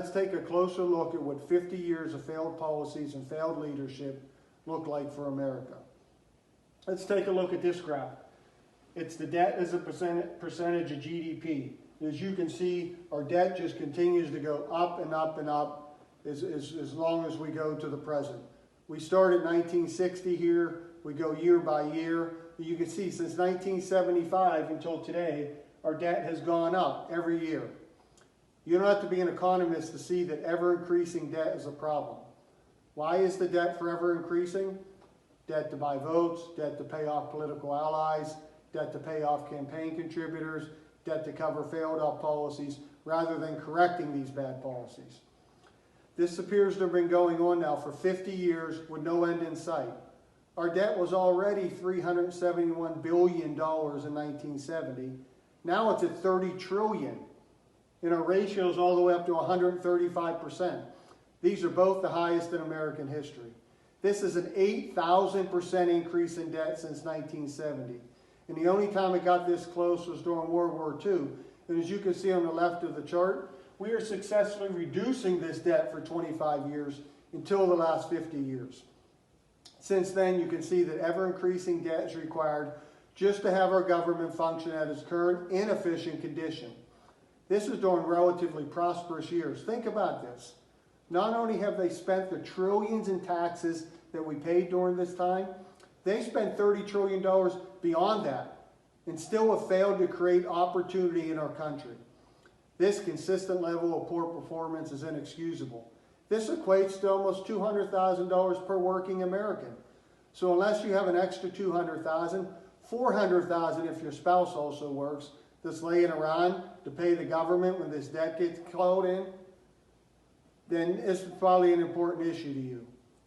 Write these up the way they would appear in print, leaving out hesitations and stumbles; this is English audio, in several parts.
Let's take a closer look at what 50 years of failed policies and failed leadership look like for America. Let's take a look at this graph. It's the debt as a percentage of GDP. As you can see, our debt just continues to go up and up and up as long as we go to the present. We start at 1960 here, we go year by year. You can see since 1975 until today, our debt has gone up every year. You don't have to be an economist to see that ever-increasing debt is a problem. Why is the debt forever increasing? Debt to buy votes, debt to pay off political allies, debt to pay off campaign contributors, debt to cover failed up policies, rather than correcting these bad policies. This appears to have been going on now for 50 years with no end in sight. Our debt was already $371 billion in 1970. Now it's at $30 trillion. And our ratio is all the way up to 135%. These are both the highest in American history. This is an 8,000% increase in debt since 1970. And the only time it got this close was during World War II. And as you can see on the left of the chart, we are successfully reducing this debt for 25 years until the last 50 years. Since then, you can see that ever-increasing debt is required just to have our government function at its current inefficient condition. This is during relatively prosperous years. Think about this. Not only have they spent the trillions in taxes that we paid during this time, they spent $30 trillion beyond that and still have failed to create opportunity in our country. This consistent level of poor performance is inexcusable. This equates to almost $200,000 per working American. So unless you have an extra $200,000, $400,000 if your spouse also works, that's laying around to pay the government when this debt gets called in, then it's probably an important issue to you.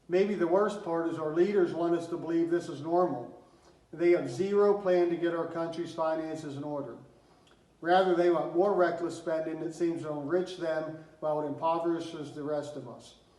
Maybe the worst part is our leaders want us to believe this is normal. They have zero plan to get our country's finances in order. Rather, they want more reckless spending that seems to enrich them while it impoverishes the rest of us.